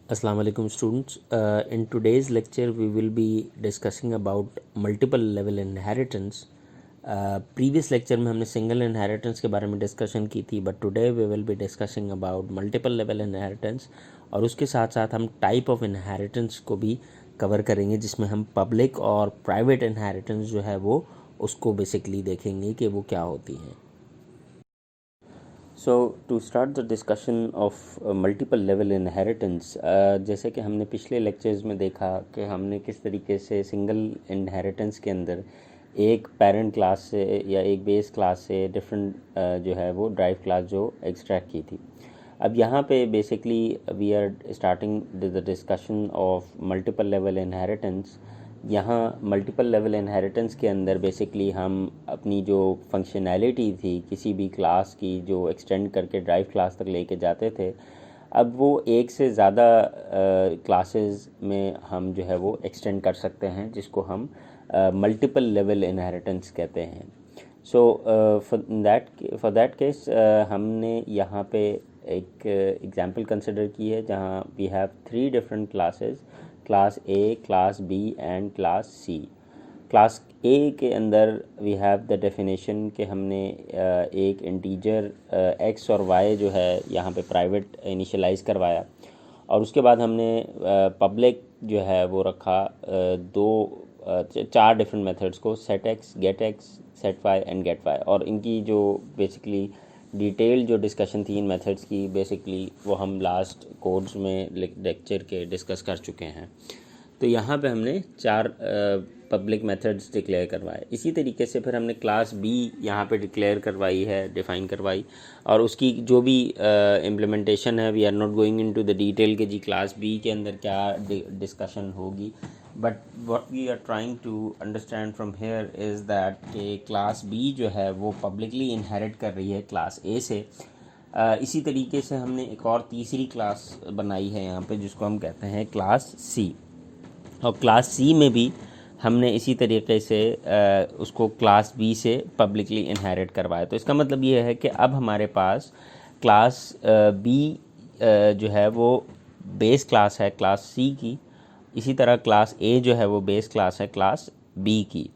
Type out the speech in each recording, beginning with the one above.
Assalamu alaikum students. In today's lecture we will be discussing about multiple level inheritance. Previous lecture में हमने single inheritance के बारे में discussion की थी, but today we will be discussing about multiple level inheritance और उसके साथ साथ हम टाइप ऑफ इनहेरिटेंस को भी कवर करेंगे, जिसमें हम पब्लिक और प्राइवेट इनहेरिटेंस जो है वो उसको बेसिकली देखेंगे कि वो क्या होती हैं. So to start the discussion of multiple level inheritance, जैसे कि हमने पिछले लेक्चर्स में देखा कि हमने किस तरीके से सिंगल इनहेरिटेंस के अंदर एक पेरेंट क्लास से या एक बेस क्लास से डिफरेंट जो है वो ड्राइव क्लास जो एक्सट्रैक्ट की थी. अब यहाँ पे basically we are starting the discussion of multiple level inheritance. यहाँ मल्टीपल लेवल इनहेरिटेंस के अंदर बेसिकली हम अपनी जो फंक्शनैलिटी थी किसी भी क्लास की जो एक्सटेंड करके ड्राइव क्लास तक लेके जाते थे, अब वो एक से ज़्यादा क्लासेस में हम जो है वो एक्सटेंड कर सकते हैं, जिसको हम मल्टीपल लेवल इनहेरिटेंस कहते हैं. सो फॉर दैट केस हमने यहाँ पे एक एग्जांपल कंसिडर की है जहाँ we have 3 different classes, class A, class B and class C. Class A के अंदर वी हैव द डेफिनेशन कि हमने एक इंटीजर एक्स और वाई जो है यहाँ पे प्राइवेट इनिशियलाइज करवाया, और उसके बाद हमने पब्लिक जो है वो रखा 4 डिफरेंट मेथड्स को, set X, get X, set Y and get Y. और इनकी जो बेसिकली डिटेल जो डिस्कशन थी इन मेथड्स की, बेसिकली वो हम लास्ट कोर्स में लेक्चर के डिस्कस कर चुके हैं. तो यहाँ पे हमने 4 पब्लिक मेथड्स डिक्लेयर करवाए. इसी तरीके से फिर हमने क्लास बी यहाँ पे डिक्लेयर करवाई है, डिफ़ाइन करवाई, और उसकी जो भी इम्प्लीमेंटेशन है we are not going into the detail कि जी क्लास बी के अंदर क्या डिस्कशन होगी. But what we are trying to understand from here is that कि क्लास बी जो है वो पब्लिकली इनहेरिट कर रही है क्लास ए से. इसी तरीके से हमने एक और तीसरी क्लास बनाई है यहाँ पे, जिसको हम कहते हैं क्लास सी. और क्लास सी में भी हमने इसी तरीके से उसको क्लास बी से पब्लिकली इनहेरिट करवाया. तो इसका मतलब ये है कि अब हमारे पास क्लास बी जो है वो बेस क्लास है क्लास सी की, इसी तरह क्लास ए जो है वो बेस क्लास है क्लास बी की.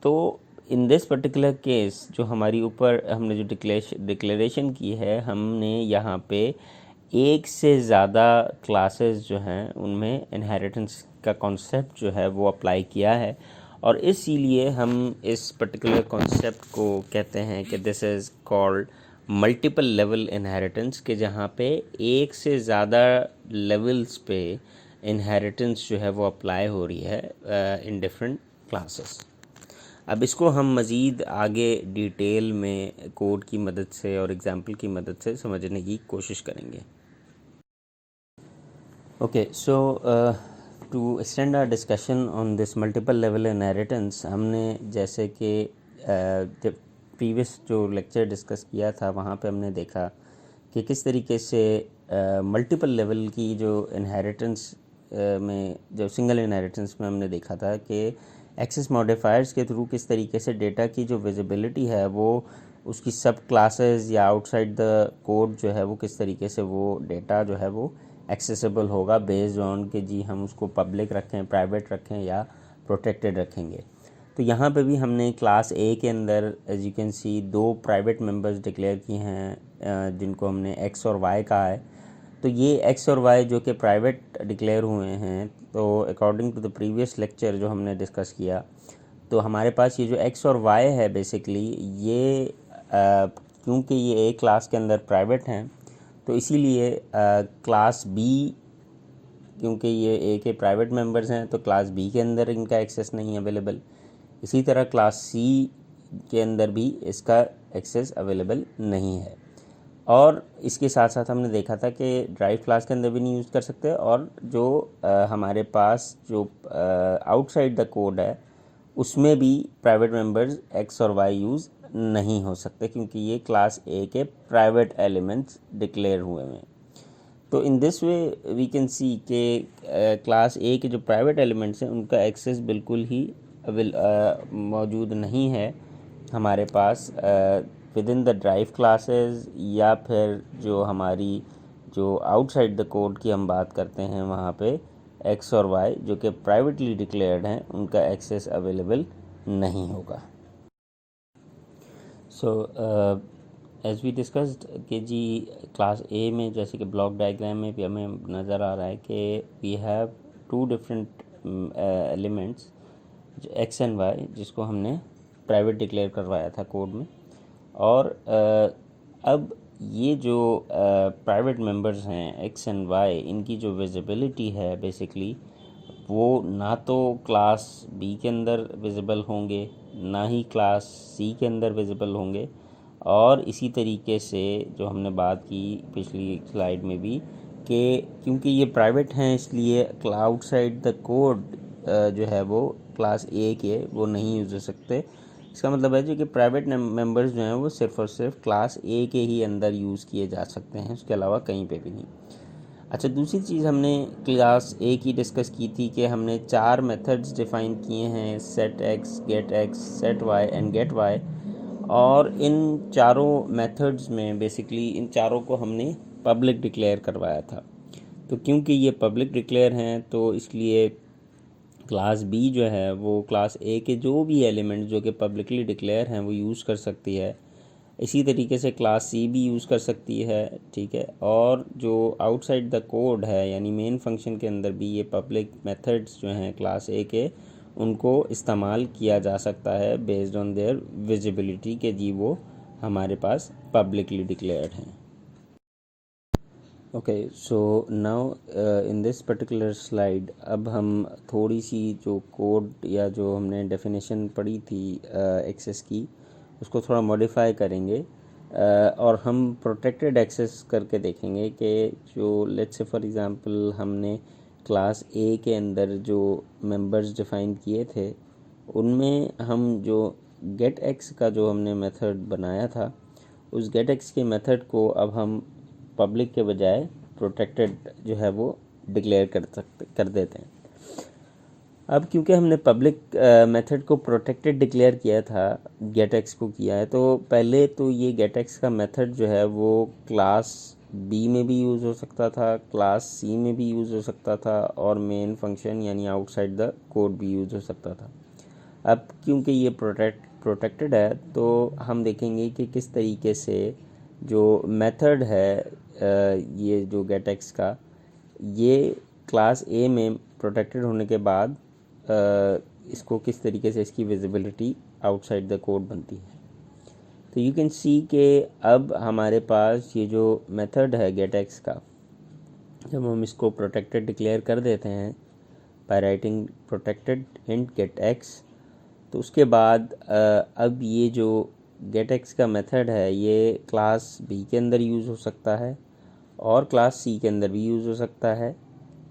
तो इन दिस पर्टिकुलर केस जो हमारी ऊपर हमने जो डिक्लेरेशन की है, हमने यहाँ पे एक से ज़्यादा क्लासेस जो हैं उनमें इनहेरिटेंस का कॉन्सेप्ट जो है वो अप्लाई किया है, और इसीलिए हम इस पर्टिकुलर कॉन्सेप्ट को कहते हैं कि this is called multiple level inheritance, के जहाँ पे एक से ज़्यादा लेवल्स पे इनहेरिटेंस जो है वो अप्लाई हो रही है इन डिफरेंट क्लासेस. अब इसको हम मज़ीद आगे डिटेल में कोड की मदद से और एग्जांपल की मदद से समझने की कोशिश करेंगे. Okay, so to extend our discussion on this multiple level inheritance, हमने जैसे कि जब प्रीवियस जो लेक्चर डिस्कस किया था वहाँ पे हमने देखा कि किस तरीके से मल्टीपल लेवल की जो इनहेरिटेंस में, जो सिंगल इनहेरिटेंस में हमने देखा था कि एक्सेस मॉडिफायर्स के थ्रू किस तरीके से डेटा की जो विजिबिलिटी है वो उसकी सब क्लासेस या आउटसाइड द कोड जो है वो किस तरीके से वो डेटा जो है वो एक्सेसिबल होगा बेस्ड ऑन कि जी हम उसको पब्लिक रखें, प्राइवेट रखें या प्रोटेक्टेड रखेंगे. तो यहाँ पे भी हमने क्लास ए के अंदर as you can see 2 private members declare किए हैं जिनको हमने एक्स और वाई कहा है. तो ये एक्स और वाई जो कि प्राइवेट डिक्लेयर हुए हैं, तो according to the previous lecture जो हमने डिस्कस किया, तो हमारे पास ये जो एक्स और वाई है बेसिकली ये क्योंकि ये एक क्लास के अंदर प्राइवेट हैं, तो इसीलिए क्लास बी, क्योंकि ये ए के प्राइवेट मेंबर्स हैं तो क्लास बी के अंदर इनका एक्सेस नहीं अवेलेबल. इसी तरह क्लास सी के अंदर भी इसका एक्सेस अवेलेबल नहीं है. और इसके साथ साथ हमने देखा था कि ड्राइव क्लास के अंदर भी नहीं यूज़ कर सकते, और जो हमारे पास जो आउटसाइड द कोड है उसमें भी प्राइवेट मेंबर्स एक्स और वाई यूज़ नहीं हो सकते, क्योंकि ये क्लास ए के प्राइवेट एलिमेंट्स डिक्लेयर हुए हैं. तो in this way we can see के क्लास ए के जो प्राइवेट एलिमेंट्स हैं उनका एक्सेस बिल्कुल ही मौजूद नहीं है हमारे पास within the derived classes, या फिर जो हमारी जो आउटसाइड द कोड की हम बात करते हैं वहाँ पे x और y जो कि प्राइवेटली डिक्लेयर्ड हैं उनका एक्सेस अवेलेबल नहीं होगा। सो एज वी डिस्कस्ड कि जी क्लास ए में जैसे कि ब्लॉक डायग्राम में भी हमें नज़र आ रहा है कि we have two different elements X and Y जिसको हमने प्राइवेट डिक्लेयर करवाया था कोड में, और अब ये जो प्राइवेट मेंबर्स हैं एक्स एंड वाई, इनकी जो विजिबिलिटी है बेसिकली वो ना तो क्लास बी के अंदर विजिबल होंगे ना ही क्लास सी के अंदर विजिबल होंगे, और इसी तरीके से जो हमने बात की पिछली स्लाइड में भी कि क्योंकि ये प्राइवेट हैं इसलिए आउटसाइड द कोड जो है वो क्लास ए के वो नहीं यूज़ हो सकते। इसका मतलब है जो कि प्राइवेट मेंबर्स जो हैं वो सिर्फ़ और सिर्फ क्लास ए के ही अंदर यूज़ किए जा सकते हैं, उसके अलावा कहीं पे भी नहीं। अच्छा, दूसरी चीज़ हमने क्लास ए की डिस्कस की थी कि हमने 4 मेथड्स डिफ़ाइन किए हैं, set X, get X, set Y and get Y, और इन चारों मेथड्स में बेसिकली इन चारों को हमने पब्लिक डिक्लेयर करवाया था। तो क्योंकि ये पब्लिक डिक्लेयर हैं तो इसलिए क्लास बी जो है वो क्लास ए के जो भी एलिमेंट जो कि पब्लिकली डिक्लेयर हैं वो यूज़ कर सकती है। इसी तरीके से क्लास सी भी यूज़ कर सकती है, ठीक है। और जो आउटसाइड द कोड है यानी मेन फंक्शन के अंदर भी ये पब्लिक मेथड्स जो हैं क्लास ए के उनको इस्तेमाल किया जा सकता है बेस्ड ऑन देयर विजिबिलिटी के जी वो हमारे पास पब्लिकली डिक्लेयर्ड हैं। Okay, so now in this particular slide अब हम थोड़ी सी जो कोड या जो हमने डेफिनेशन पढ़ी थी एक्सेस की उसको थोड़ा मॉडिफाई करेंगे और हम प्रोटेक्टेड एक्सेस करके देखेंगे कि जो लेट्स से फॉर एग्ज़ाम्पल हमने क्लास ए के अंदर जो मेंबर्स डिफ़ाइन किए थे उनमें हम जो गेट एक्स का जो हमने मेथड बनाया था उस गेट एक्स के मेथड को अब हम पब्लिक के बजाय प्रोटेक्टेड जो है वो डिक्लेयर कर देते हैं। अब क्योंकि हमने पब्लिक मेथड को प्रोटेक्टेड डिक्लेयर किया था, गेट एक्स को किया है, तो पहले तो ये गेट एक्स का मेथड जो है वो क्लास बी में भी यूज़ हो सकता था, क्लास सी में भी यूज़ हो सकता था, और मेन फंक्शन यानी आउटसाइड द कोड भी यूज़ हो सकता था। अब क्योंकि ये प्रोटेक्टेड है तो हम देखेंगे कि किस तरीके से जो मेथड है ये जो गेट एक्स का ये क्लास ए में प्रोटेक्टेड होने के बाद इसको किस तरीके से इसकी विजिबिलिटी आउटसाइड द कोड बनती है। तो यू कैन सी कि अब हमारे पास ये जो मेथड है गेट एक्स का, जब हम इसको प्रोटेक्टेड डिक्लेयर कर देते हैं by writing protected int get X, तो उसके बाद अब ये जो गेट एक्स का मेथड है ये क्लास बी के अंदर यूज़ हो सकता है और क्लास सी के अंदर भी यूज़ हो सकता है,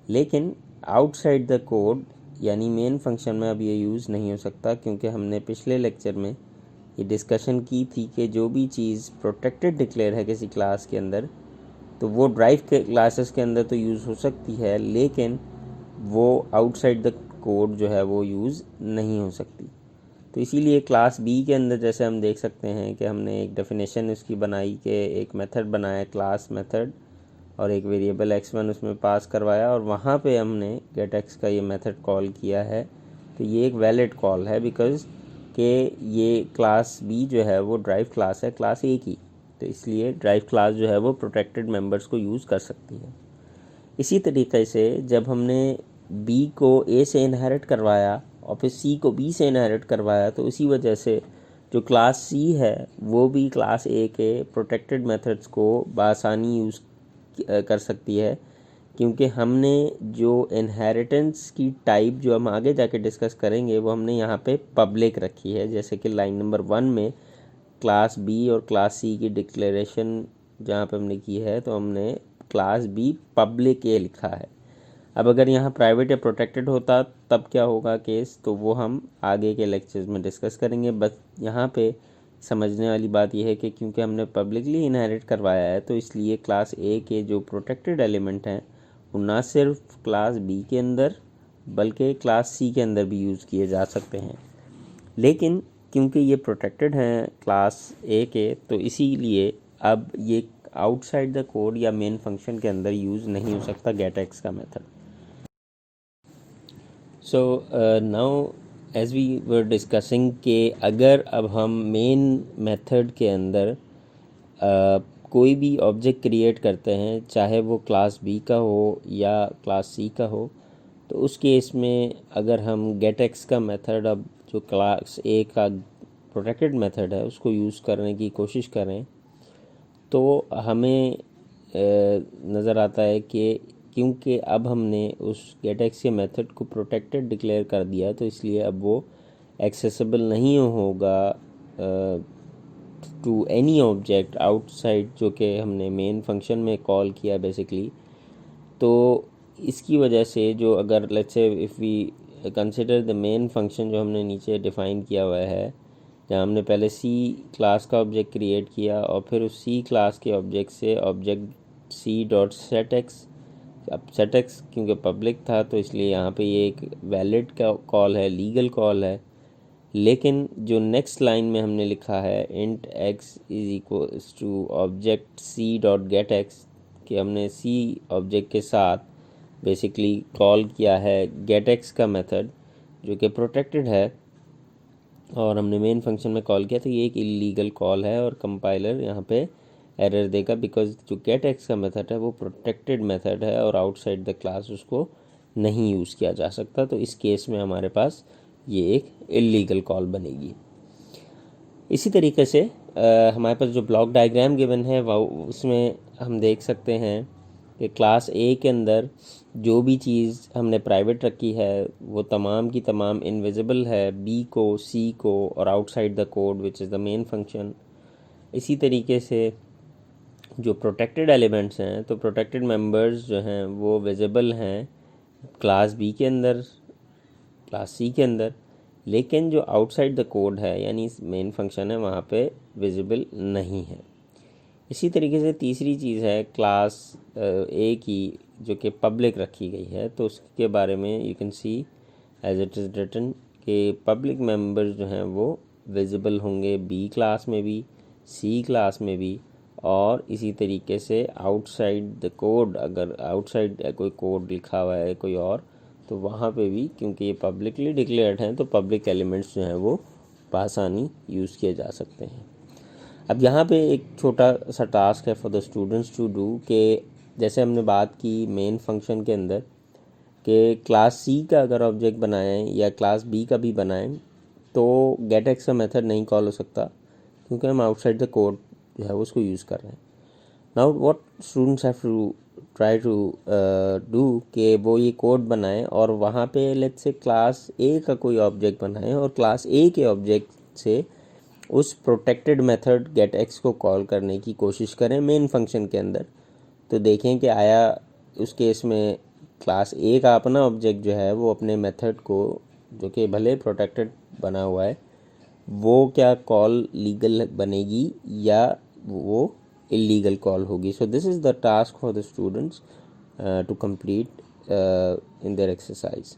लेकिन आउटसाइड द कोड यानी मेन फंक्शन में अब ये यूज़ नहीं हो सकता, क्योंकि हमने पिछले लेक्चर में ये डिस्कशन की थी कि जो भी चीज़ प्रोटेक्टेड डिक्लेयर है किसी क्लास के अंदर तो वो ड्राइव के क्लासेस के अंदर तो यूज़ हो सकती है, लेकिन वो आउटसाइड द कोड जो है वो यूज़ नहीं हो सकती। तो इसीलिए क्लास बी के अंदर जैसे हम देख सकते हैं कि हमने एक डेफिनेशन उसकी बनाई कि एक मेथड बनाया क्लास मेथड और एक वेरिएबल x1 उसमें पास करवाया और वहाँ पे हमने गेट एक्स का ये मेथड कॉल किया है। तो ये एक वैलिड कॉल है बिकॉज़ कि ये क्लास बी जो है वो ड्राइव क्लास है क्लास ए की, तो इसलिए ड्राइव क्लास जो है वो प्रोटेक्टेड मेंबर्स को यूज़ कर सकती है। इसी तरीके से जब हमने बी को ए से इनहेरिट करवाया और फिर सी को बी से इनहेरिट करवाया, तो इसी वजह से जो क्लास सी है वो भी क्लास ए के प्रोटेक्टेड मेथड्स को बआसानी यूज़ कर सकती है, क्योंकि हमने जो इनहेरिटेंस की टाइप जो हम आगे जाके डिस्कस करेंगे वो हमने यहाँ पे पब्लिक रखी है। जैसे कि लाइन नंबर 1 में क्लास बी और क्लास सी की डिक्लेरेशन जहाँ पे हमने की है तो हमने क्लास बी पब्लिक ए लिखा है। अब अगर यहाँ प्राइवेट या प्रोटेक्टेड होता तब क्या होगा केस, तो वो हम आगे के लेक्चर्स में डिस्कस करेंगे। बस यहाँ पे समझने वाली बात यह है कि क्योंकि हमने पब्लिकली इनहेरिट करवाया है तो इसलिए क्लास ए के जो प्रोटेक्टेड एलिमेंट हैं वो ना सिर्फ क्लास बी के अंदर बल्कि क्लास सी के अंदर भी यूज़ किए जा सकते हैं, लेकिन क्योंकि ये प्रोटेक्टेड हैं क्लास ए के तो इसीलिए अब ये आउटसाइड द कोड या मेन फंक्शन के अंदर यूज़ नहीं हो सकता गेट एक्स का method. So now as we were discussing कि अगर अब हम मेन मेथड के अंदर कोई भी ऑब्जेक्ट क्रिएट करते हैं, चाहे वो क्लास बी का हो या क्लास सी का हो, तो उस केस में अगर हम गेट एक्स का मेथड अब जो क्लास ए का प्रोटेक्टेड मेथड है उसको यूज़ करने की कोशिश करें तो हमें नज़र आता है कि क्योंकि अब हमने उस गेट एक्स के मेथड को प्रोटेक्टेड डिक्लेयर कर दिया तो इसलिए अब वो एक्सेसिबल नहीं होगा टू एनी ऑब्जेक्ट आउटसाइड जो कि हमने मेन फंक्शन में कॉल किया बेसिकली। तो इसकी वजह से जो अगर let's say if we consider the main function जो हमने नीचे डिफ़ाइन किया हुआ है, जहाँ हमने पहले सी क्लास का ऑब्जेक्ट क्रिएट किया और फिर उस सी क्लास के ऑब्जेक्ट से object C dot set X, अब सेट एक्स क्योंकि पब्लिक था तो इसलिए यहाँ पे ये एक वैलिड का कॉल है, लीगल कॉल है। लेकिन जो नेक्स्ट लाइन में हमने लिखा है int X is equals to object C dot get X, कि हमने सी ऑब्जेक्ट के साथ बेसिकली कॉल किया है गेट एक्स का मेथड जो कि प्रोटेक्टेड है और हमने मेन फंक्शन में कॉल किया, तो ये एक इलीगल कॉल है और कंपाइलर यहाँ पे एरर देगा बिकॉज जो गेट एक्स का मेथड है वो प्रोटेक्टेड मेथड है और आउटसाइड द क्लास उसको नहीं यूज़ किया जा सकता। तो इस केस में हमारे पास ये एक इलीगल कॉल बनेगी। इसी तरीके से हमारे पास जो ब्लॉक डायग्राम गिवन है वो उसमें हम देख सकते हैं कि क्लास ए के अंदर जो भी चीज़ हमने प्राइवेट रखी है वो तमाम की तमाम इनविजिबल है बी को, सी को और outside the code which is the main function. इसी तरीके से जो प्रोटेक्टेड एलिमेंट्स हैं तो प्रोटेक्टेड मेंबर्स जो हैं वो विजिबल हैं क्लास बी के अंदर, क्लास सी के अंदर, लेकिन जो आउटसाइड द कोड है यानी मेन फंक्शन है वहाँ पे विजिबल नहीं है। इसी तरीके से तीसरी चीज़ है क्लास ए की जो कि पब्लिक रखी गई है, तो उसके बारे में you can see as it is written कि पब्लिक मेंबर्स जो हैं वो विजिबल होंगे बी क्लास में भी, सी क्लास में भी, और इसी तरीके से आउटसाइड द कोड अगर आउटसाइड कोई कोड लिखा हुआ है कोई और तो वहाँ पे भी क्योंकि ये पब्लिकली डिक्लेयर्ड हैं तो पब्लिक एलिमेंट्स जो हैं वो बआसानी यूज़ किए जा सकते हैं। अब यहाँ पे एक छोटा सा टास्क है for the students to do कि जैसे हमने बात की मेन फंक्शन के अंदर कि क्लास सी का अगर ऑब्जेक्ट बनाएं या क्लास बी का भी बनाएं तो गेट एक्स का मेथड नहीं कॉल हो सकता क्योंकि हम आउटसाइड द कोड जो है उसको यूज़ कर रहे हैं। Now what students have to try to do कि वो ये कोड बनाएं और वहाँ पे लेट्स से क्लास ए का कोई ऑब्जेक्ट बनाएं और क्लास ए के ऑब्जेक्ट से उस प्रोटेक्टेड मेथड गेट एक्स को कॉल करने की कोशिश करें मेन फंक्शन के अंदर। तो देखें कि आया उस केस में क्लास ए का अपना ऑब्जेक्ट जो है वो अपने मेथड को जो कि भले प्रोटेक्टेड बना हुआ है वो क्या कॉल लीगल बनेगी या वो इलीगल कॉल होगी। So this is the task for the students to complete in their exercise.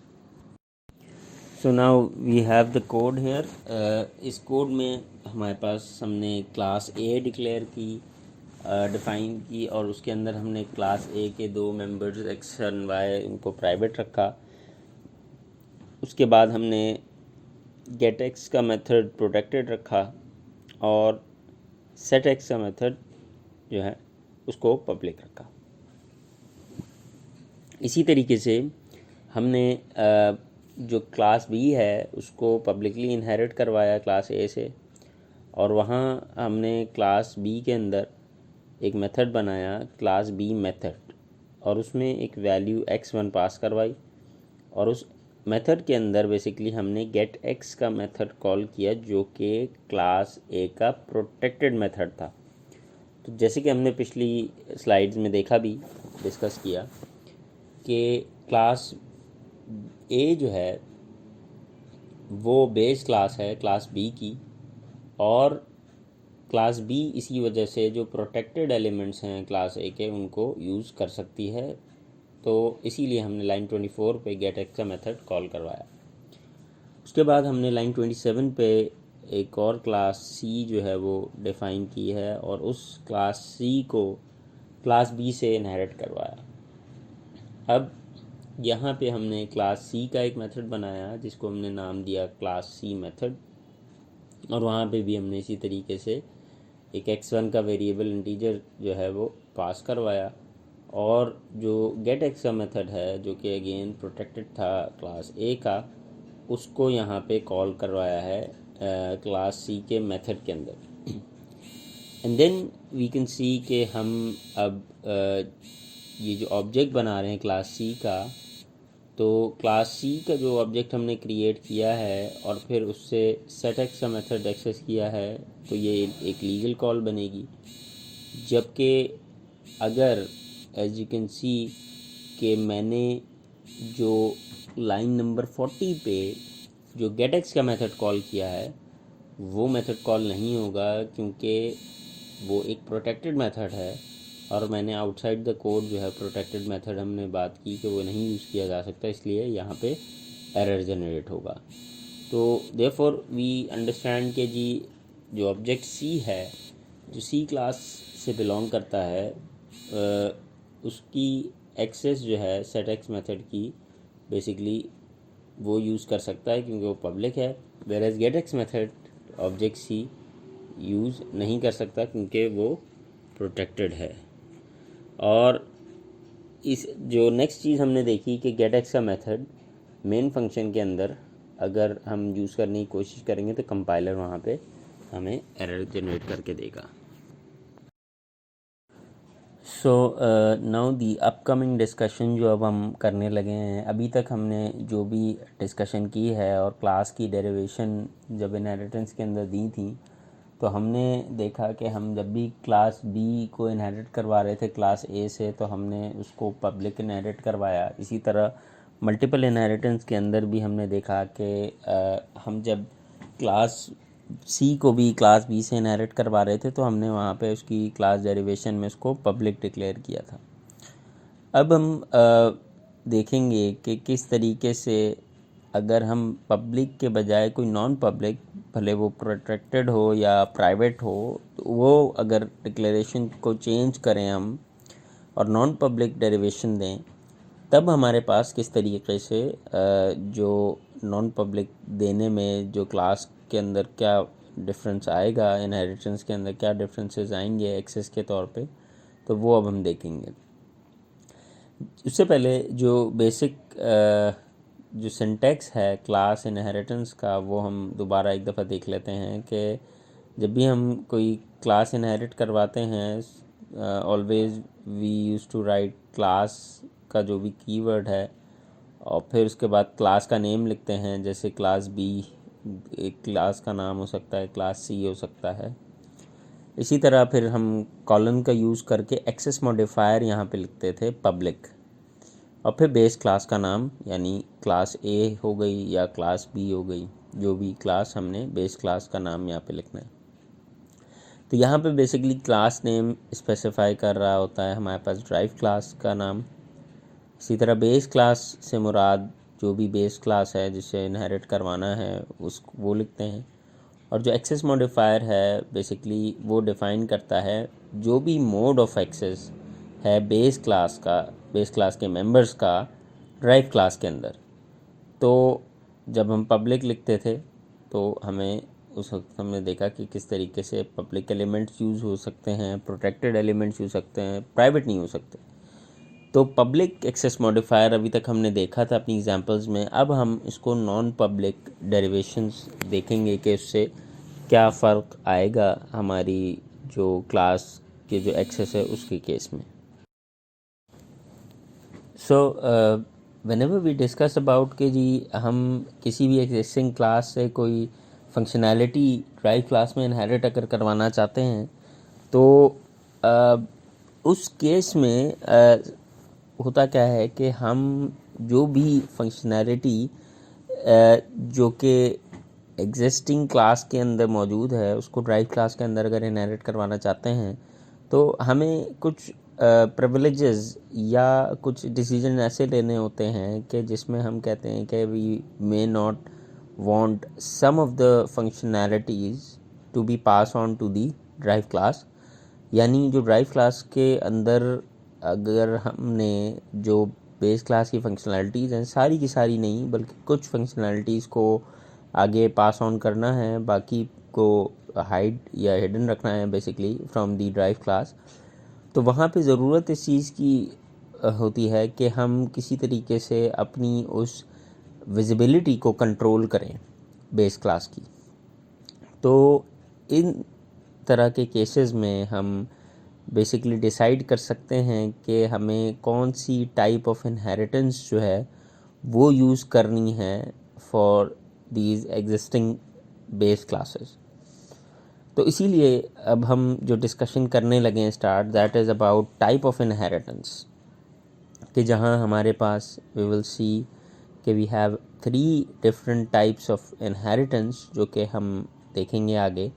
So now we have the code here. इस कोड में हमारे पास हमने क्लास ए डिक्लेयर की, डिफ़ाइन की और उसके अंदर हमने क्लास ए के दो मेंबर्स एक्स एंड वाई उनको प्राइवेट रखा। उसके बाद हमने गेट एक्स का मेथड प्रोटेक्टेड रखा और सेट एक्स का मेथड जो है उसको पब्लिक रखा। इसी तरीके से हमने जो क्लास बी है उसको पब्लिकली इनहेरिट करवाया क्लास ए से और वहाँ हमने क्लास बी के अंदर एक मेथड बनाया क्लास बी मेथड और उसमें एक वैल्यू x1 पास करवाई और उस मेथड के अंदर बेसिकली हमने गेट एक्स का मेथड कॉल किया जो कि क्लास ए का प्रोटेक्टेड मेथड था। तो जैसे कि हमने पिछली स्लाइड्स में देखा भी डिस्कस किया कि क्लास ए जो है वो बेस क्लास है क्लास बी की और क्लास बी इसी वजह से जो प्रोटेक्टेड एलिमेंट्स हैं क्लास ए के उनको यूज़ कर सकती है। तो इसीलिए हमने लाइन 24 पे गेट एक्स का मेथड कॉल करवाया। उसके बाद हमने लाइन 27 पे एक और क्लास सी जो है वो डिफ़ाइन की है और उस क्लास सी को क्लास बी से इनहेरिट करवाया। अब यहाँ पे हमने क्लास सी का एक मेथड बनाया जिसको हमने नाम दिया क्लास सी मेथड, और वहाँ पे भी हमने इसी तरीके से एक x1 का वेरिएबल इंटीजर जो है वो पास करवाया, और जो गेट एक्स का मेथड है जो कि अगेन प्रोटेक्टेड था क्लास ए का, उसको यहाँ पे कॉल करवाया है क्लास सी के मेथड के अंदर। And then we can see कि हम अब ये जो ऑब्जेक्ट बना रहे हैं क्लास सी का, तो क्लास सी का जो ऑब्जेक्ट हमने क्रिएट किया है और फिर उससे सेट एक्स का मेथड एक्सेस किया है, तो ये एक लीगल कॉल बनेगी। जबकि अगर एज यू कैन सी कि मैंने जो लाइन नंबर 40 पे जो गेट एक्स का मेथड कॉल किया है वो मेथड कॉल नहीं होगा, क्योंकि वो एक प्रोटेक्टेड मेथड है और मैंने आउटसाइड द कोड जो है प्रोटेक्टेड मेथड हमने बात की कि वो नहीं यूज़ किया जा सकता, इसलिए यहाँ पे एरर जनरेट होगा। तो देयरफॉर वी अंडरस्टैंड कि जी जो ऑब्जेक्ट सी है, जो सी क्लास से बिलोंग करता है, उसकी एक्सेस जो है सेट एक्स मेथड की बेसिकली वो यूज़ कर सकता है क्योंकि वो पब्लिक है, whereas get X method object C use नहीं कर सकता क्योंकि वो प्रोटेक्टेड है। और इस जो नेक्स्ट चीज़ हमने देखी कि गेट एक्स का मेथड मेन फंक्शन के अंदर अगर हम यूज़ करने की कोशिश करेंगे तो कंपाइलर वहाँ पे हमें एरर जनरेट करके देगा। So now the upcoming discussion जो अब हम करने लगे हैं, अभी तक हमने जो भी डिस्कशन की है और क्लास की डेरिवेशन जब इनहेरिटेंस के अंदर दी थी, तो हमने देखा कि हम जब भी क्लास बी को इनहेरिट करवा रहे थे क्लास ए से, तो हमने उसको पब्लिक इनहेरिट करवाया। इसी तरह मल्टीपल इनहेरिटेंस के अंदर भी हमने देखा कि हम जब क्लास सी को भी क्लास बी से इनहेरिट करवा रहे थे तो हमने वहाँ पे उसकी क्लास डेरिवेशन में उसको पब्लिक डिक्लेयर किया था। अब हम देखेंगे कि किस तरीके से अगर हम पब्लिक के बजाय कोई नॉन पब्लिक, भले वो प्रोटेक्टेड हो या प्राइवेट हो, तो वो अगर डिक्लेरेशन को चेंज करें हम और नॉन पब्लिक डेरिवेशन दें, तब हमारे पास किस तरीके से जो नॉन पब्लिक देने में जो क्लास के अंदर क्या डिफरेंस आएगा, इनहेरिटेंस के अंदर क्या डिफरेंसेस आएंगे एक्सेस के तौर पे, तो वो अब हम देखेंगे। उससे पहले जो बेसिक जो सिंटैक्स है क्लास इनहेरिटेंस का, वो हम दोबारा एक दफ़ा देख लेते हैं कि जब भी हम कोई क्लास इनहेरिट करवाते हैं, always we use to write class का जो भी कीवर्ड है और फिर उसके बाद क्लास का नेम लिखते हैं, जैसे क्लास बी एक क्लास का नाम हो सकता है, क्लास सी हो सकता है। इसी तरह फिर हम कॉलन का यूज़ करके एक्सेस मॉडिफायर यहाँ पे लिखते थे पब्लिक, और फिर बेस क्लास का नाम यानी क्लास ए हो गई या क्लास बी हो गई, जो भी क्लास हमने बेस क्लास का नाम यहाँ पे लिखना है। तो यहाँ पे बेसिकली क्लास नेम स्पेसिफाई कर रहा होता है हमारे पास ड्राइव क्लास का नाम। इसी तरह बेस क्लास से मुराद जो भी बेस क्लास है जिसे इनहेरिट करवाना है उस वो लिखते हैं, और जो एक्सेस मॉडिफायर है बेसिकली वो डिफ़ाइन करता है जो भी मोड ऑफ एक्सेस है बेस क्लास के मेंबर्स का ड्राइव क्लास के अंदर। तो जब हम पब्लिक लिखते थे तो हमें उस वक्त हमने देखा कि किस तरीके से पब्लिक एलिमेंट्स यूज़ हो सकते हैं, प्रोटेक्टेड एलिमेंट्स यूज़ सकते हैं, प्राइवेट नहीं हो सकते। तो पब्लिक एक्सेस मॉडिफायर अभी तक हमने देखा था अपनी एग्जांपल्स में। अब हम इसको नॉन पब्लिक डेरिवेशंस देखेंगे कि उससे क्या फ़र्क आएगा हमारी जो क्लास के जो एक्सेस है उसके केस में। So whenever we discuss about कि जी हम किसी भी एग्जिस्टिंग क्लास से कोई फंक्शनैलिटी ड्राइव क्लास में इनहेरिट अगर करवाना चाहते हैं, तो उस केस में होता क्या है कि हम जो भी फंक्शनैलिटी जो कि एग्जिस्टिंग क्लास के अंदर मौजूद है उसको ड्राइव क्लास के अंदर अगर इनहेरिट करवाना चाहते हैं, तो हमें कुछ प्रिविलेजेस या कुछ डिसीजन ऐसे लेने होते हैं कि जिसमें हम कहते हैं कि we may not want some of the functionalities to be pass on to the drive class, यानी जो ड्राइव क्लास के अंदर अगर हमने जो बेस क्लास की फंक्शनैलिटीज़ हैं सारी की सारी नहीं बल्कि कुछ फंक्शनैलिटीज़ को आगे पास ऑन करना है, बाकी को हाइड या हिडन रखना है basically from the drive class, तो वहाँ पे ज़रूरत इस चीज़ की होती है कि हम किसी तरीके से अपनी उस विजिबिलिटी को कंट्रोल करें बेस क्लास की। तो इन तरह के केसेस में हम बेसिकली डिसाइड कर सकते हैं कि हमें कौन सी टाइप ऑफ इनहेरिटेंस जो है वो यूज़ करनी है for these existing base classes. तो इसीलिए अब हम जो डिस्कशन करने लगे हैं start, that is about type of inheritance, कि जहाँ हमारे पास वी विल सी कि we have 3 different types of inheritance जो कि हम देखेंगे आगे।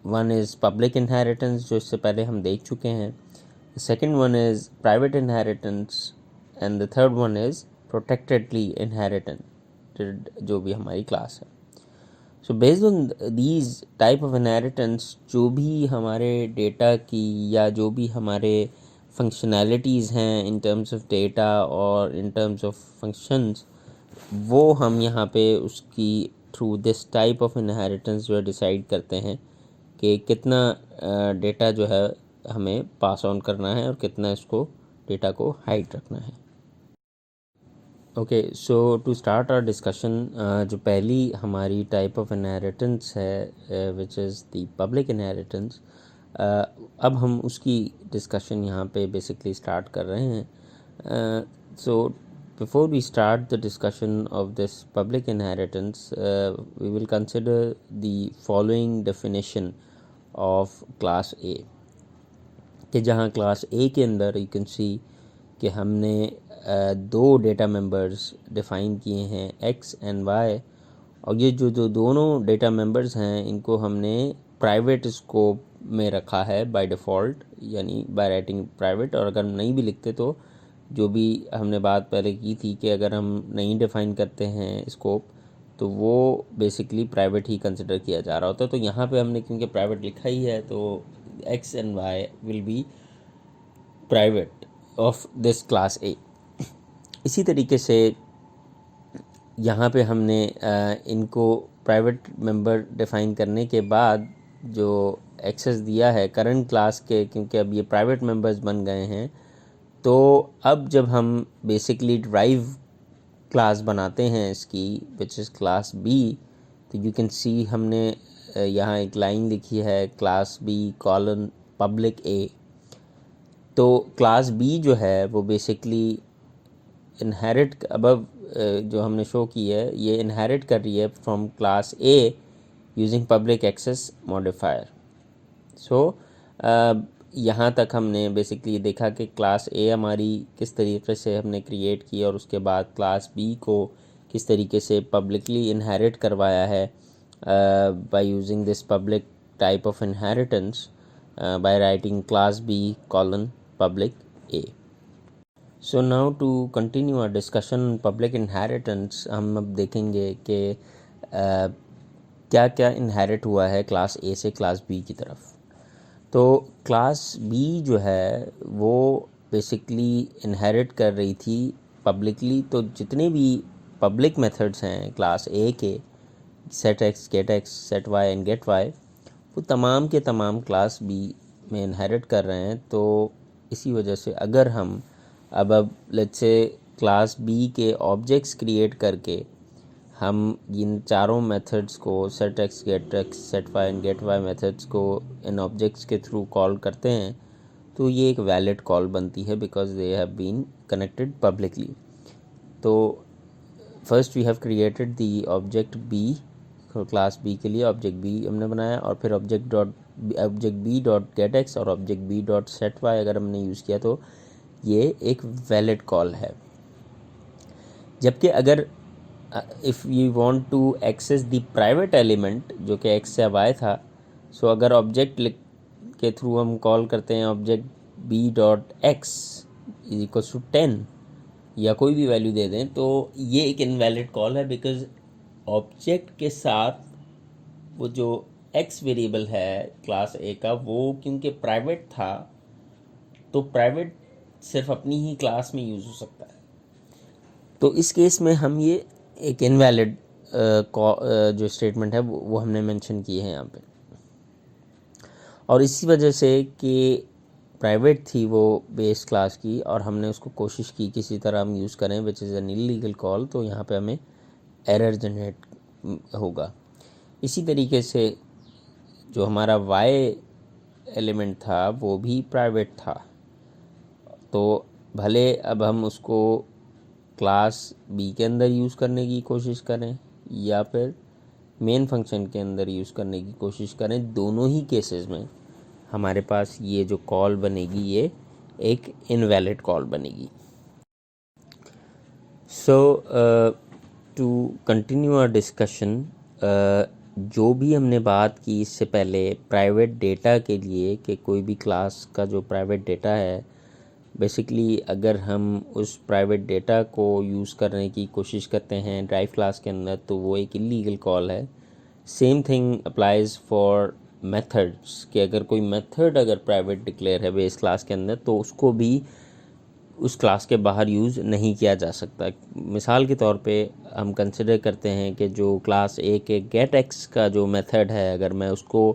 वन इज़ पब्लिक इनहेरिटेंस जो इससे पहले हम देख चुके हैं, second one is private inheritance and the third one is protectedly inherited जो भी हमारी क्लास है। So based on these type of inheritance जो भी हमारे डेटा की या जो भी हमारे फंक्शनैलिटीज़ हैं इन टर्म्स ऑफ डेटा और इन टर्म्स ऑफ फंक्शंस, वो हम यहाँ पे उसकी through this type of inheritance जो डिसाइड करते हैं कि कितना डेटा जो है हमें पास ऑन करना है और कितना इसको डेटा को हाइड रखना है। Okay, so to start our discussion, जो पहली हमारी टाइप ऑफ इनहेरिटेंस है which is the public inheritance, अब हम उसकी डिस्कशन यहाँ पे बेसिकली स्टार्ट कर रहे हैं। So before we start the discussion of this public inheritance, we will consider the following definition of class A, कि जहाँ क्लास ए के अंदर यू कैन सी कि हमने 2 डेटा मेंबर्स डिफ़ाइन किए हैं एक्स एंड वाई, और ये जो दोनों डेटा मेंबर्स हैं इनको हमने प्राइवेट स्कोप में रखा है बाय डिफ़ॉल्ट, यानी बाय राइटिंग प्राइवेट। और अगर नहीं भी लिखते तो जो भी हमने बात पहले की थी कि अगर हम नहीं डिफ़ाइन करते हैं स्कोप तो वो बेसिकली प्राइवेट ही कंसिडर किया जा रहा होता है। तो यहाँ पे हमने क्योंकि प्राइवेट लिखा ही है तो X and Y will be private of this class A. इसी तरीके से यहाँ पे हमने इनको प्राइवेट मेंबर डिफ़ाइन करने के बाद जो एक्सेस दिया है करंट क्लास के, क्योंकि अब ये प्राइवेट मेंबर्स बन गए हैं, तो अब जब हम बेसिकली ड्राइव क्लास बनाते हैं इसकी विच इज़ क्लास बी, तो यू कैन सी हमने यहाँ एक लाइन लिखी है क्लास बी कॉलन पब्लिक ए। तो क्लास बी जो है वो बेसिकली इनहेरिट अबव जो हमने शो की है ये इनहेरिट कर रही है from class A using public access modifier. So यहाँ तक हमने बेसिकली देखा कि क्लास ए हमारी किस तरीके से हमने क्रिएट की और उसके बाद क्लास बी को किस तरीके से पब्लिकली इनहेरिट करवाया है by using this public type of inheritance by writing class B colon public A. So now to continue our discussion public inheritance, हम अब देखेंगे कि क्या क्या इनहेरिट हुआ है क्लास ए से क्लास बी की तरफ। तो क्लास बी जो है वो बेसिकली इनहेरिट कर रही थी पब्लिकली, तो जितने भी पब्लिक मेथड्स हैं क्लास ए के, set X, get X, set Y and get Y, वो तमाम के तमाम क्लास बी में इनहेरिट कर रहे हैं। तो इसी वजह से अगर हम अब लेट्स से क्लास बी के ऑब्जेक्ट्स क्रिएट करके हम इन चारों मेथड्स को set X, get X, set Y and get Y methods को इन ऑब्जेक्ट्स के थ्रू कॉल करते हैं, तो ये एक वैलिड कॉल बनती है because they have been connected publicly. तो first we have created the object B, class B के लिए ऑब्जेक्ट बी हमने बनाया, और फिर object B dot get X और object B dot set Y अगर हमने यूज़ किया तो ये एक वैलिड कॉल है। जबकि अगर if you want to access the private element जो कि एक्स या वाई था, सो अगर ऑब्जेक्ट के थ्रू हम कॉल करते हैं object B dot X is equal to 10 या कोई भी वैल्यू दे दें, तो ये एक इनवैलिड कॉल है बिकॉज ऑब्जेक्ट के साथ वो जो एक्स वेरिएबल है क्लास ए का, वो क्योंकि प्राइवेट था तो प्राइवेट सिर्फ अपनी ही क्लास में यूज़ हो सकता है। तो इस केस में हम ये एक इनवैलिड जो स्टेटमेंट है वो हमने मेंशन की है यहाँ पे। और इसी वजह से कि प्राइवेट थी वो बेस क्लास की और हमने उसको कोशिश की किसी तरह हम यूज़ करें which is an illegal call, तो यहाँ पे हमें एरर जनरेट होगा। इसी तरीके से जो हमारा वाई एलिमेंट था वो भी प्राइवेट था, तो भले अब हम उसको क्लास बी के अंदर यूज़ करने की कोशिश करें या फिर मेन फंक्शन के अंदर यूज़ करने की कोशिश करें, दोनों ही केसेस में हमारे पास ये जो कॉल बनेगी ये एक इनवैलिड कॉल बनेगी। सो टू कंटिन्यू आवर डिस्कशन, जो भी हमने बात की इससे पहले प्राइवेट डेटा के लिए कि कोई भी क्लास का जो प्राइवेट डेटा है, बेसिकली अगर हम उस प्राइवेट डेटा को यूज़ करने की कोशिश करते हैं ड्राइव क्लास के अंदर तो वो एक इलीगल कॉल है। Same thing applies for methods कि अगर कोई मेथड अगर प्राइवेट डिक्लेयर है बेस क्लास के अंदर तो उसको भी उस क्लास के बाहर यूज़ नहीं किया जा सकता। मिसाल के तौर पे हम कंसिडर करते हैं कि जो क्लास ए के गेट एक्स का जो मेथड है अगर मैं उसको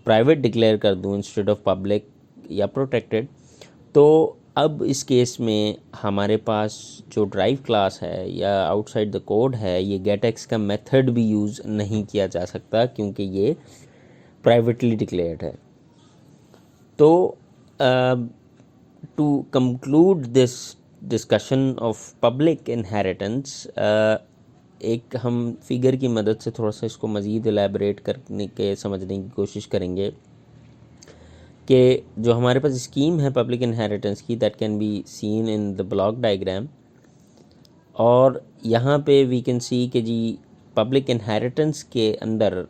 प्राइवेट डिक्लेयर कर दूं इंस्टेड ऑफ पब्लिक या प्रोटेक्टेड, तो अब इस केस में हमारे पास जो ड्राइव क्लास है या आउटसाइड द कोड है ये गेट एक्स का मेथड भी यूज़ नहीं किया जा सकता क्योंकि ये प्राइवेटली डिक्लेयर्ड है। तो to conclude this discussion of public inheritance, एक हम फिगर की मदद से थोड़ा सा इसको मज़ीद एलैबोरेट करने के समझने की कोशिश करेंगे कि जो हमारे पास स्कीम है पब्लिक इनहेरिटेंस की that can be seen in the block diagram. और यहाँ पे वी कैन सी कि जी पब्लिक इनहेरिटेंस के अंदर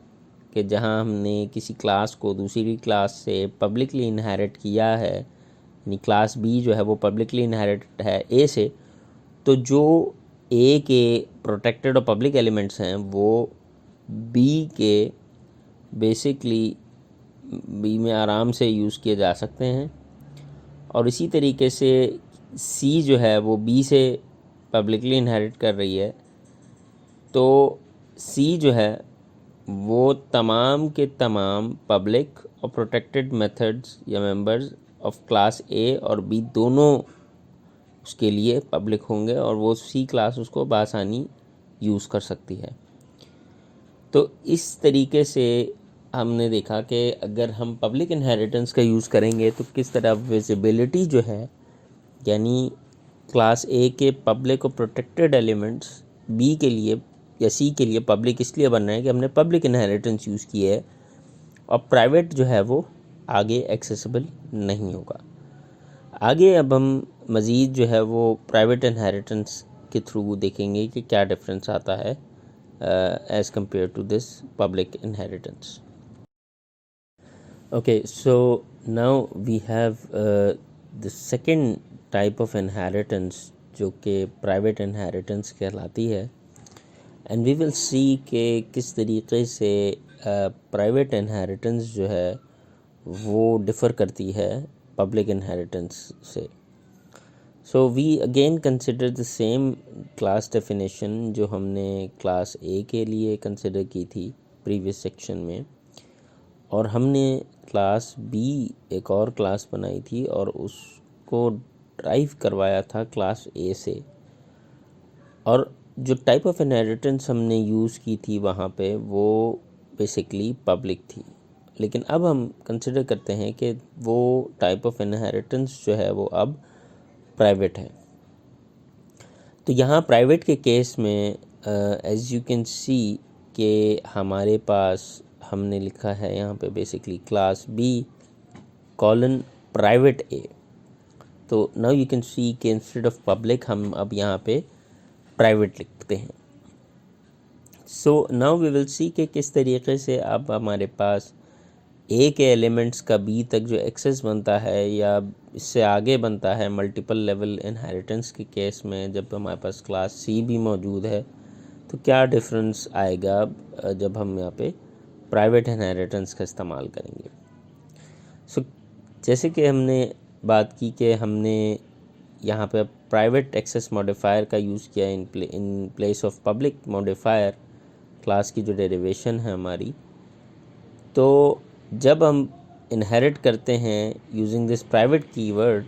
कि जहाँ हमने किसी क्लास को दूसरी क्लास से पब्लिकली इनहेरिट किया है, यानी क्लास बी जो है वो पब्लिकली इनहेरिट है ए से, तो जो ए के प्रोटेक्टेड और पब्लिक एलिमेंट्स हैं वो बी के बेसिकली बी में आराम से यूज़ किए जा सकते हैं। और इसी तरीके से सी जो है वो बी से पब्लिकली इनहेरिट कर रही है, तो सी जो है वो तमाम के तमाम पब्लिक और प्रोटेक्टेड मेथड्स या मेंबर्स ऑफ क्लास ए और बी दोनों उसके लिए पब्लिक होंगे और वो सी क्लास उसको बासानी यूज़ कर सकती है। तो इस तरीके से हमने देखा कि अगर हम पब्लिक इनहेरिटेंस का यूज़ करेंगे तो किस तरह विजिबिलिटी जो है, यानी क्लास ए के पब्लिक और प्रोटेक्टेड एलिमेंट्स बी के लिए या सी के लिए पब्लिक इसलिए बन रहे हैं कि हमने पब्लिक इनहेरिटेंस यूज़ की है और प्राइवेट जो है वो आगे एक्सेसिबल नहीं होगा। आगे अब हम मज़ीद जो है वो प्राइवेट इनहेरिटेंस के थ्रू देखेंगे कि क्या डिफरेंस आता है as compare to this public inheritance. Okay, so now we have the second type of inheritance जो कि private inheritance कहलाती है, and we will see कि किस तरीके से private inheritance जो है वो differ करती है public inheritance से। So we again consider the same class definition जो हमने class A के लिए consider की थी previous section में, और हमने क्लास बी एक और क्लास बनाई थी और उसको ड्राइव करवाया था क्लास ए से। और जो टाइप ऑफ इनहेरिटेंस हमने यूज़ की थी वहाँ पे वो बेसिकली पब्लिक थी, लेकिन अब हम कंसिडर करते हैं कि वो टाइप ऑफ इनहेरिटेंस जो है वो अब प्राइवेट है। तो यहाँ प्राइवेट के केस में एज यू कैन सी कि हमारे पास हमने लिखा है यहाँ पे basically class B colon private A. तो नाउ यू कैन सी कि इंस्टेड ऑफ पब्लिक हम अब यहाँ पे प्राइवेट लिखते हैं। So now we will see कि किस तरीके से अब हमारे पास ए के एलिमेंट्स का बी तक जो एक्सेस बनता है या इससे आगे बनता है मल्टीपल लेवल इनहेरिटेंस के केस में, जब हमारे पास क्लास सी भी मौजूद है तो क्या डिफरेंस आएगा जब हम यहाँ पे प्राइवेट इनहेरिटेंस का इस्तेमाल करेंगे। सो जैसे कि हमने बात की कि हमने यहाँ पे प्राइवेट एक्सेस मॉडिफायर का यूज़ किया in place of public modifier, class की जो डेरिवेशन है हमारी। तो जब हम इनहेरिट करते हैं यूजिंग दिस प्राइवेट कीवर्ड,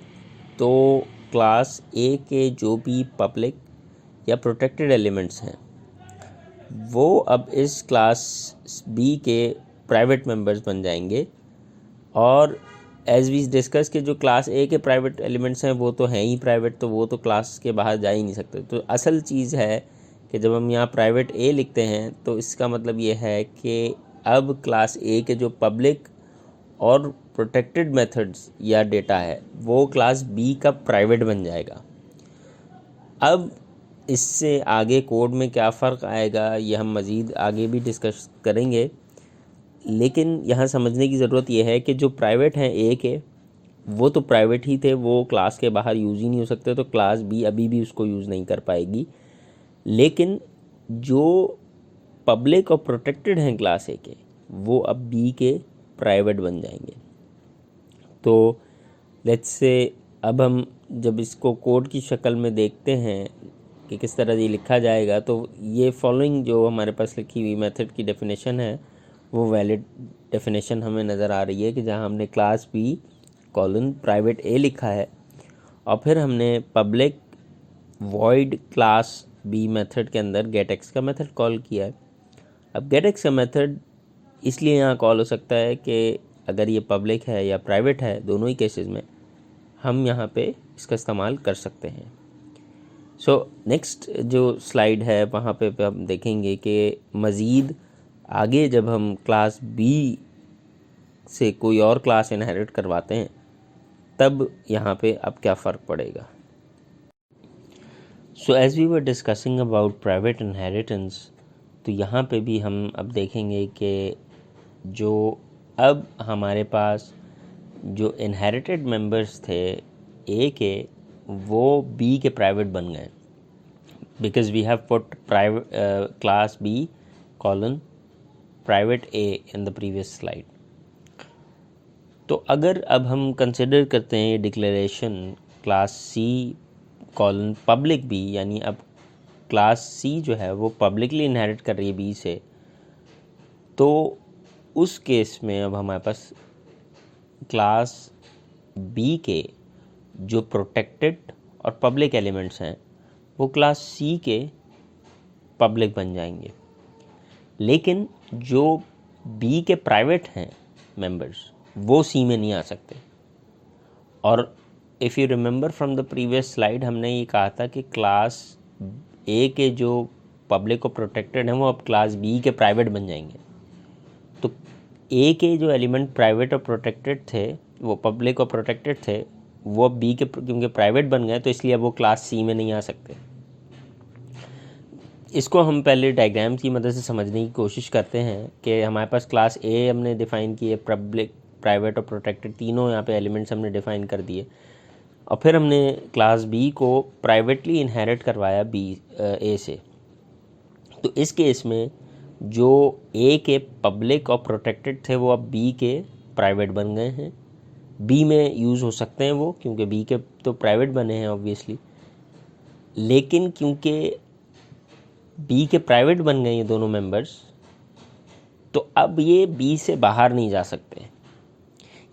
तो क्लास ए के जो भी पब्लिक या प्रोटेक्टेड एलिमेंट्स हैं वो अब इस क्लास बी के प्राइवेट मेंबर्स बन जाएंगे। और एज वी डिस्कस के जो क्लास ए के प्राइवेट एलिमेंट्स हैं वो तो हैं ही प्राइवेट, तो वो तो क्लास के बाहर जा ही नहीं सकते। तो असल चीज़ है कि जब हम यहाँ प्राइवेट ए लिखते हैं तो इसका मतलब ये है कि अब क्लास ए के जो पब्लिक और प्रोटेक्टेड मेथड्स या डेटा है वो क्लास बी का प्राइवेट बन जाएगा। अब इससे आगे कोड में क्या फ़र्क आएगा ये हम मज़ीद आगे भी डिस्कस करेंगे, लेकिन यहाँ समझने की ज़रूरत यह है कि जो प्राइवेट हैं ए के वो तो प्राइवेट ही थे, वो क्लास के बाहर यूज़ ही नहीं हो सकते, तो क्लास बी अभी भी उसको यूज़ नहीं कर पाएगी। लेकिन जो पब्लिक और प्रोटेक्टेड हैं क्लास ए के वो अब बी के प्राइवेट बन जाएंगे। तो लेट्स से अब हम जब इसको कोड की शक्ल में देखते हैं कि किस तरह ये लिखा जाएगा, तो ये फॉलोइंग जो हमारे पास लिखी हुई मेथड की डेफिनेशन है वो वैलिड डेफिनेशन हमें नज़र आ रही है कि जहाँ हमने class B colon private A लिखा है और फिर हमने public void class B method के अंदर गेट एक्स का मेथड कॉल किया है। अब गेट एक्स का मेथड इसलिए यहाँ कॉल हो सकता है कि अगर ये पब्लिक है या प्राइवेट है, दोनों ही केसेस में हम यहाँ पे इसका इस्तेमाल कर सकते हैं। सो नेक्स्ट जो स्लाइड है वहाँ पे हम देखेंगे कि मज़ीद आगे जब हम क्लास बी से कोई और क्लास इनहेरिट करवाते हैं तब यहाँ पे अब क्या फ़र्क पड़ेगा। So as we were discussing about private inheritance, तो यहाँ पे भी हम अब देखेंगे कि जो अब हमारे पास जो इनहेरिटेड मेंबर्स थे ए के वो बी के प्राइवेट बन गए, because we have put private class B colon private A in the previous slide. तो अगर अब हम कंसिडर करते हैं ये declaration class C colon public B, यानी अब क्लास सी जो है वो पब्लिकली इनहेरिट कर रही है बी से, तो उस केस में अब हमारे पास क्लास बी के जो प्रोटेक्टेड और पब्लिक एलिमेंट्स हैं वो क्लास सी के पब्लिक बन जाएंगे। लेकिन जो बी के प्राइवेट हैं मेंबर्स वो सी में नहीं आ सकते। और if you remember from the previous slide हमने ये कहा था कि क्लास ए के जो पब्लिक और प्रोटेक्टेड हैं वो अब क्लास बी के प्राइवेट बन जाएंगे। तो ए के जो एलिमेंट प्राइवेट और प्रोटेक्टेड थे, वो पब्लिक और प्रोटेक्टेड थे, वो अब बी के क्योंकि प्राइवेट बन गए तो इसलिए अब वो क्लास सी में नहीं आ सकते। इसको हम पहले डायग्राम की मदद से समझने की कोशिश करते हैं कि हमारे पास क्लास ए हमने डिफ़ाइन की है, पब्लिक प्राइवेट और प्रोटेक्टेड तीनों यहाँ पे एलिमेंट्स हमने डिफ़ाइन कर दिए, और फिर हमने क्लास बी को प्राइवेटली इनहेरिट करवाया बी ए से। तो इस केस में जो ए के पब्लिक और प्रोटेक्टेड थे वो अब बी के प्राइवेट बन गए हैं। बी में यूज़ हो सकते हैं वो, क्योंकि बी के तो प्राइवेट बने हैं ऑब्वियसली, लेकिन क्योंकि बी के प्राइवेट बन गए ये दोनों मेंबर्स, तो अब ये बी से बाहर नहीं जा सकते,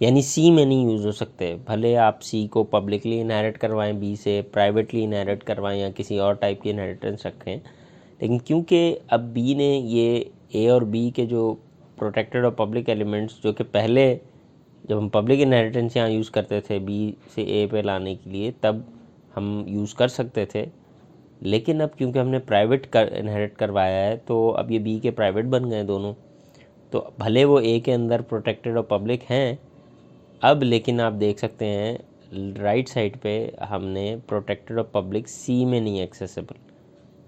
यानी सी में नहीं यूज़ हो सकते। भले आप सी को पब्लिकली इनहेरिट करवाएं बी से, प्राइवेटली इनहेरिट करवाएं या किसी और टाइप की इनहेरिटेंस रखें, लेकिन क्योंकि अब बी ने ये ए और बी के जो प्रोटेक्टेड और पब्लिक एलिमेंट्स जो कि पहले जब हम पब्लिक इनहेरिटेंस यहाँ यूज़ करते थे बी से ए पे लाने के लिए तब हम यूज़ कर सकते थे, लेकिन अब क्योंकि हमने प्राइवेट इनहेरिट करवाया है तो अब ये बी के प्राइवेट बन गए दोनों। तो भले वो ए के अंदर प्रोटेक्टेड और पब्लिक हैं अब, लेकिन आप देख सकते हैं राइट साइड पे हमने प्रोटेक्टेड और पब्लिक सी में नहीं एक्सेसिबल,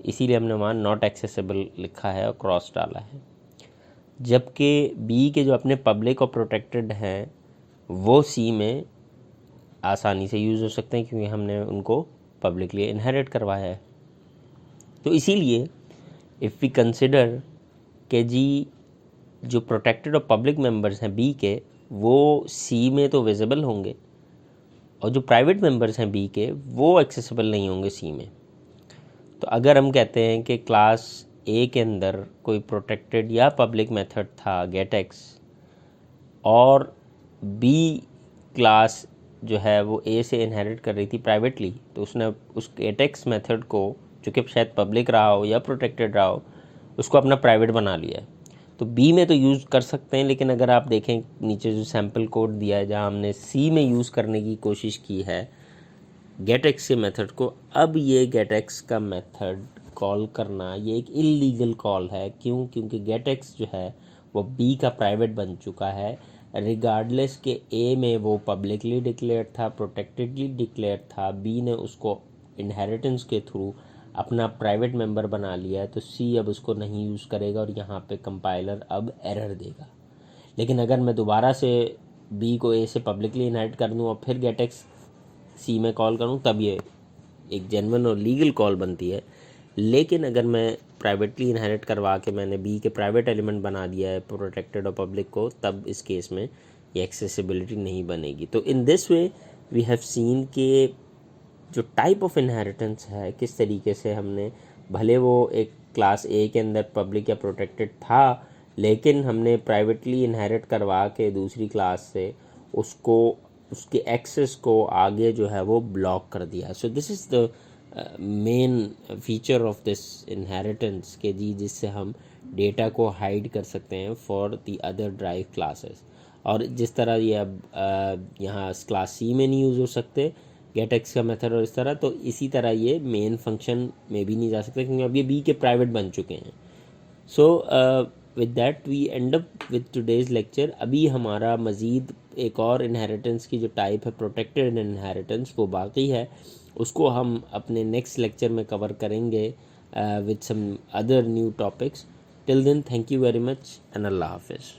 इसीलिए हमने वहाँ नॉट एक्सेसिबल लिखा है और क्रॉस डाला है। जबकि बी के जो अपने पब्लिक और प्रोटेक्टेड हैं वो सी में आसानी से यूज़ हो सकते हैं क्योंकि हमने उनको पब्लिकली इनहेरिट करवाया है। तो इसीलिए इफ़ वी कंसिडर कि जी जो प्रोटेक्टेड और पब्लिक मेंबर्स हैं बी के, वो सी में तो विजिबल होंगे, और जो प्राइवेट मेंबर्स हैं बी के वो एक्सेसिबल नहीं होंगे सी में। तो अगर हम कहते हैं कि क्लास ए के अंदर कोई प्रोटेक्टेड या पब्लिक मेथड था गेट एक्स, और बी क्लास जो है वो ए से इनहेरिट कर रही थी प्राइवेटली, तो उसने उस गेट एक्स मेथड को, जो कि शायद पब्लिक रहा हो या प्रोटेक्टेड रहा हो, उसको अपना प्राइवेट बना लिया है। तो बी में तो यूज़ कर सकते हैं, लेकिन अगर आप देखें नीचे जो सैम्पल कोड दिया है जहां हमने सी में यूज़ करने की कोशिश की है गेट एक्स के मेथड को, अब ये गेट एक्स का मेथड कॉल करना ये एक इलीगल कॉल है। क्यों? क्योंकि गेट एक्स जो है वो बी का प्राइवेट बन चुका है, रिगार्डलेस के ए में वो पब्लिकली डिक्लेयर था, प्रोटेक्टेडली डिक्लेयर था, बी ने उसको इनहेरिटेंस के थ्रू अपना प्राइवेट मेंबर बना लिया है, तो सी अब उसको नहीं यूज़ करेगा और यहाँ पे कंपाइलर अब एरर देगा। लेकिन अगर मैं दोबारा से बी को ए से पब्लिकली इनहेरिट कर दूँ और फिर गेट एक्स सी में कॉल करूँ, तब ये एक जेन्युइन और लीगल कॉल बनती है। लेकिन अगर मैं प्राइवेटली इनहेरिट करवा के मैंने बी के प्राइवेट एलिमेंट बना दिया है प्रोटेक्टेड और पब्लिक को, तब इस केस में ये एक्सेसिबिलिटी नहीं बनेगी। तो in this way we have seen के जो टाइप ऑफ इनहेरिटेंस है, किस तरीके से हमने, भले वो एक क्लास ए के अंदर पब्लिक या प्रोटेक्टेड था, लेकिन हमने प्राइवेटली इनहेरिट करवा के दूसरी क्लास से उसको, उसके एक्सेस को आगे जो है वो ब्लॉक कर दिया। सो this is the main feature of this inheritance के जी, जिससे हम डेटा को हाइड कर सकते हैं for the other drive classes. और जिस तरह ये अब यहाँ क्लास सी में नहीं यूज़ हो सकते गेट एक्स का मेथड और इस तरह, तो इसी तरह ये मेन फंक्शन में भी नहीं जा सकते क्योंकि अब ये बी के प्राइवेट बन चुके हैं। So with that we end up with today's lecture. अभी हमारा मज़ीद एक और इनहेरिटेंस की जो टाइप है प्रोटेक्टेड इनहेरिटेंस वो बाकी है, उसको हम अपने नेक्स्ट लेक्चर में कवर करेंगे with some other new topics. Till then thank you very much and अल्लाह हाफिज़।